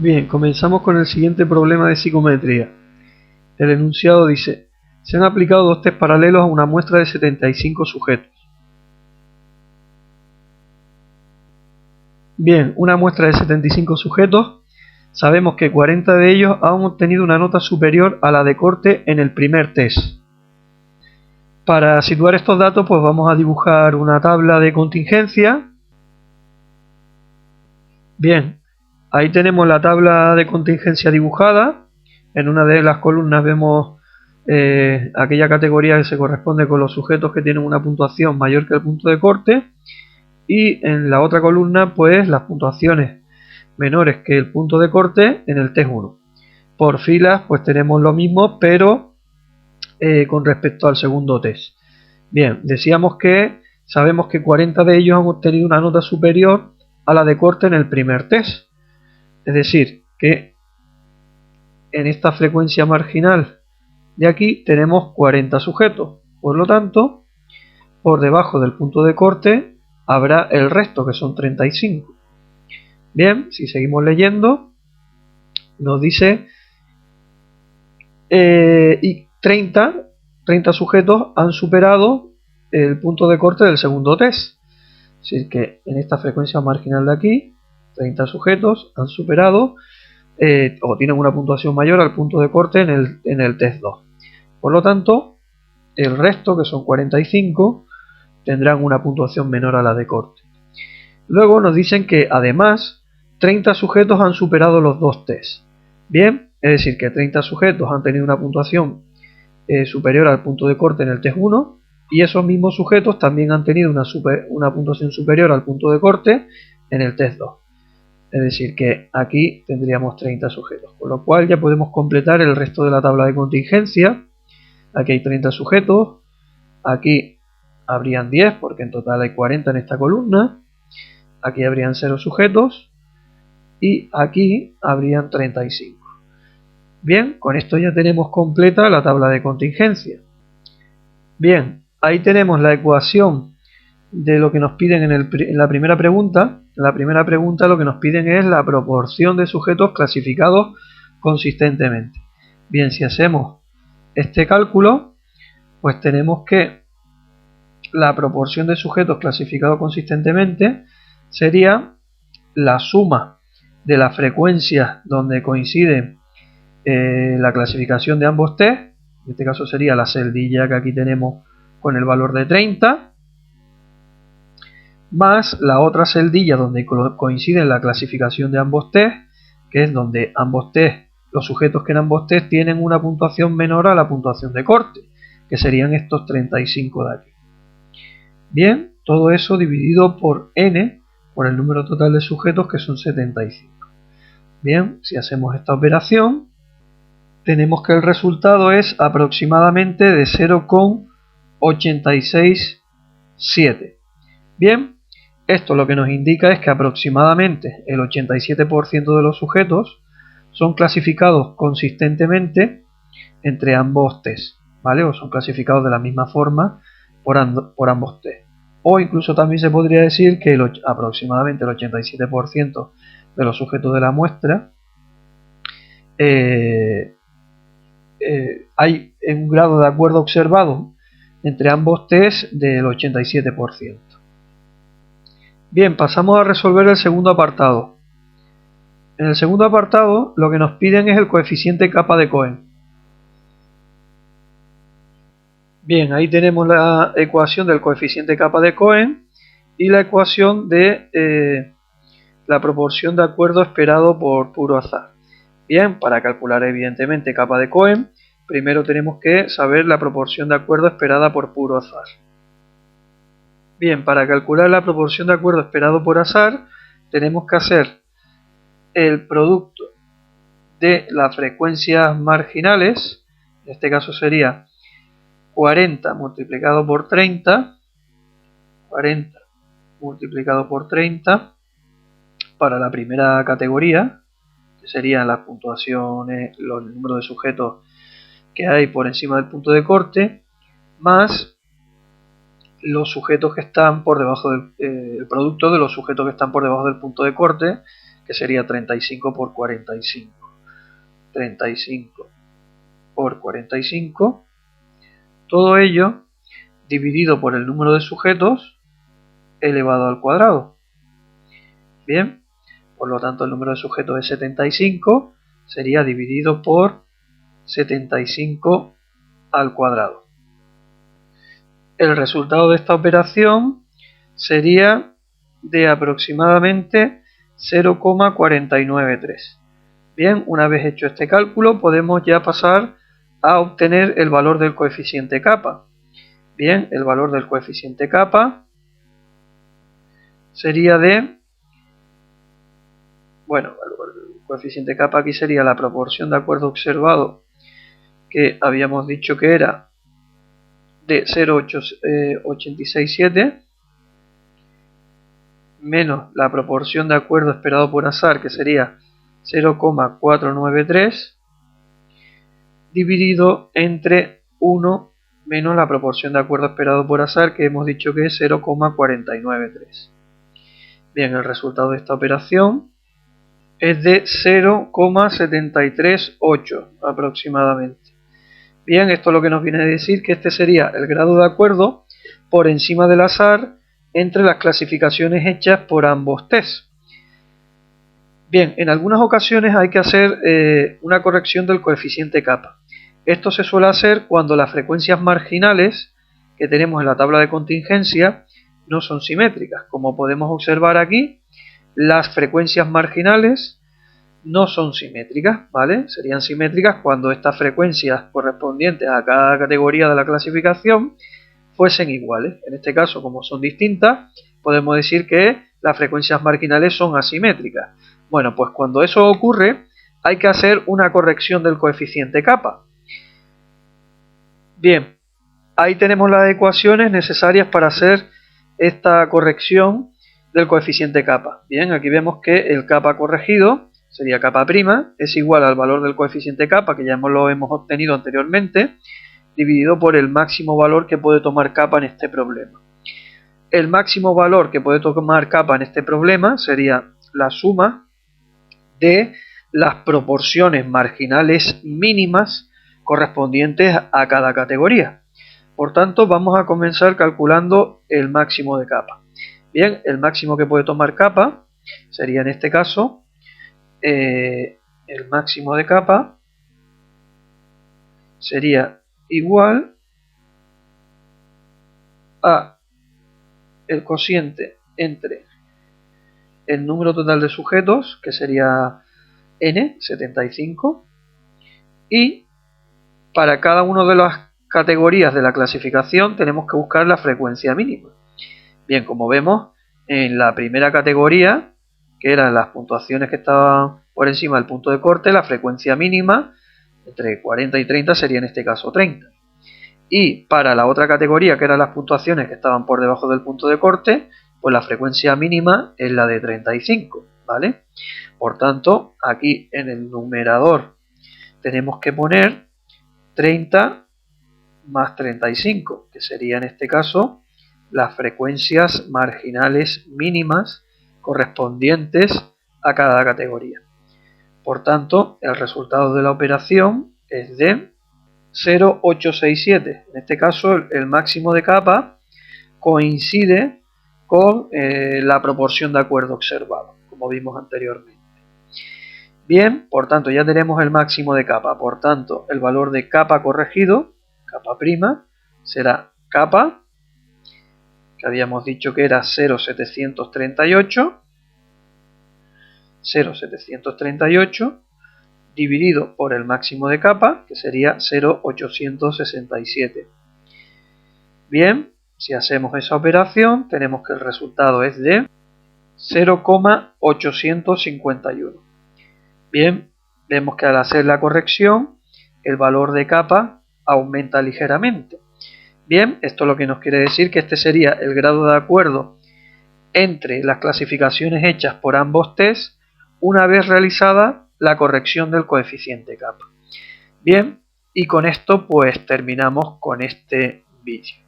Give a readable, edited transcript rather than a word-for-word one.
Bien, comenzamos con el siguiente problema de psicometría. El enunciado dice: se han aplicado dos test paralelos a una muestra de 75 sujetos. Bien, una muestra de 75 sujetos, sabemos que 40 de ellos han obtenido una nota superior a la de corte en el primer test. Para situar estos datos, pues vamos a dibujar una tabla de contingencia. Bien, ahí tenemos la tabla de contingencia dibujada. En una de las columnas vemos aquella categoría que se corresponde con los sujetos que tienen una puntuación mayor que el punto de corte, y en la otra columna pues las puntuaciones menores que el punto de corte en el test 1. Por filas pues tenemos lo mismo, pero con respecto al segundo test. Bien, decíamos que sabemos que 40 de ellos han obtenido una nota superior a la de corte en el primer test. Es decir, que en esta frecuencia marginal de aquí tenemos 40 sujetos. Por lo tanto, por debajo del punto de corte habrá el resto, que son 35. Bien, si seguimos leyendo, nos dice y 30 sujetos han superado el punto de corte del segundo test. Es decir, que en esta frecuencia marginal de aquí, 30 sujetos han superado o tienen una puntuación mayor al punto de corte en el test 2. Por lo tanto, el resto, que son 45, tendrán una puntuación menor a la de corte. Luego nos dicen que además 30 sujetos han superado los dos tests. Bien, es decir, que 30 sujetos han tenido una puntuación superior al punto de corte en el test 1, y esos mismos sujetos también han tenido una puntuación superior al punto de corte en el test 2. Es decir, que aquí tendríamos 30 sujetos, con lo cual ya podemos completar el resto de la tabla de contingencia. Aquí hay 30 sujetos, aquí habrían 10 porque en total hay 40 en esta columna, aquí habrían 0 sujetos y aquí habrían 35. Bien, con esto ya tenemos completa la tabla de contingencia. Bien, ahí tenemos la ecuación de lo que nos piden en la primera pregunta. En la primera pregunta lo que nos piden es la proporción de sujetos clasificados consistentemente. Bien, si hacemos este cálculo, pues tenemos que la proporción de sujetos clasificados consistentemente sería la suma de las frecuencias donde coincide la clasificación de ambos test. En este caso sería la celdilla que aquí tenemos con el valor de 30, más la otra celdilla donde coincide la clasificación de ambos test, que es donde ambos test, los sujetos que en ambos test tienen una puntuación menor a la puntuación de corte, que serían estos 35 de aquí. Bien, todo eso dividido por n, por el número total de sujetos, que son 75. Bien, si hacemos esta operación, tenemos que el resultado es aproximadamente de 0,867. Bien, esto lo que nos indica es que aproximadamente el 87% de los sujetos son clasificados consistentemente entre ambos test, ¿vale? O son clasificados de la misma forma por ambos test. O incluso también se podría decir que aproximadamente el 87% de los sujetos de la muestra hay un grado de acuerdo observado entre ambos test del 87%. Bien, pasamos a resolver el segundo apartado. En el segundo apartado lo que nos piden es el coeficiente kappa de Cohen. Bien, ahí tenemos la ecuación del coeficiente kappa de Cohen y la ecuación de la proporción de acuerdo esperado por puro azar. Bien, para calcular evidentemente kappa de Cohen, primero tenemos que saber la proporción de acuerdo esperada por puro azar. Bien, para calcular la proporción de acuerdo esperado por azar, tenemos que hacer el producto de las frecuencias marginales. En este caso sería 40 multiplicado por 30, 40 multiplicado por 30 para la primera categoría, que serían las puntuaciones, el número de sujetos que hay por encima del punto de corte, más los sujetos que están por debajo del producto de los sujetos que están por debajo del punto de corte, que sería 35 por 45. 35 por 45, todo ello dividido por el número de sujetos elevado al cuadrado. Bien, por lo tanto el número de sujetos es 75, sería dividido por 75 al cuadrado. El resultado de esta operación sería de aproximadamente 0,493. Bien, una vez hecho este cálculo podemos ya pasar a obtener el valor del coeficiente kappa. Bien, el valor del coeficiente kappa sería de, bueno, el coeficiente kappa aquí sería la proporción de acuerdo observado, que habíamos dicho que era de 0,867 menos la proporción de acuerdo esperado por azar, que sería 0,493, dividido entre 1 menos la proporción de acuerdo esperado por azar, que hemos dicho que es 0,493. Bien, el resultado de esta operación es de 0,738 aproximadamente. Bien, esto lo que nos viene a decir que este sería el grado de acuerdo por encima del azar entre las clasificaciones hechas por ambos tests. Bien, en algunas ocasiones hay que hacer una corrección del coeficiente kappa. Esto se suele hacer cuando las frecuencias marginales que tenemos en la tabla de contingencia no son simétricas. Como podemos observar aquí, las frecuencias marginales no son simétricas, ¿vale? Serían simétricas cuando estas frecuencias correspondientes a cada categoría de la clasificación fuesen iguales. En este caso, como son distintas, podemos decir que las frecuencias marginales son asimétricas. Bueno, pues cuando eso ocurre, hay que hacer una corrección del coeficiente kappa. Bien, ahí tenemos las ecuaciones necesarias para hacer esta corrección del coeficiente kappa. Bien, aquí vemos que el kappa corregido sería kappa prima, es igual al valor del coeficiente kappa, que ya lo hemos obtenido anteriormente, dividido por el máximo valor que puede tomar kappa en este problema. El máximo valor que puede tomar kappa en este problema sería la suma de las proporciones marginales mínimas correspondientes a cada categoría. Por tanto, vamos a comenzar calculando el máximo de kappa. Bien, el máximo que puede tomar kappa sería en este caso el máximo de kappa sería igual a el cociente entre el número total de sujetos, que sería n, 75, y para cada una de las categorías de la clasificación tenemos que buscar la frecuencia mínima. Bien, como vemos, en la primera categoría, que eran las puntuaciones que estaban por encima del punto de corte, la frecuencia mínima entre 40 y 30 sería en este caso 30. Y para la otra categoría, que eran las puntuaciones que estaban por debajo del punto de corte, pues la frecuencia mínima es la de 35, ¿vale? Por tanto, aquí en el numerador tenemos que poner 30 más 35, que sería en este caso las frecuencias marginales mínimas correspondientes a cada categoría. Por tanto, el resultado de la operación es de 0,867. En este caso, el máximo de kappa coincide con la proporción de acuerdo observado, como vimos anteriormente. Bien, por tanto, ya tenemos el máximo de kappa. Por tanto, el valor de kappa corregido, kappa prima, será kappa, que habíamos dicho que era 0,738, dividido por el máximo de kappa, que sería 0,867. Bien, si hacemos esa operación, tenemos que el resultado es de 0,851. Bien, vemos que al hacer la corrección, el valor de kappa aumenta ligeramente. Bien, esto lo que nos quiere decir que este sería el grado de acuerdo entre las clasificaciones hechas por ambos tests una vez realizada la corrección del coeficiente kappa. Bien, y con esto pues terminamos con este vídeo.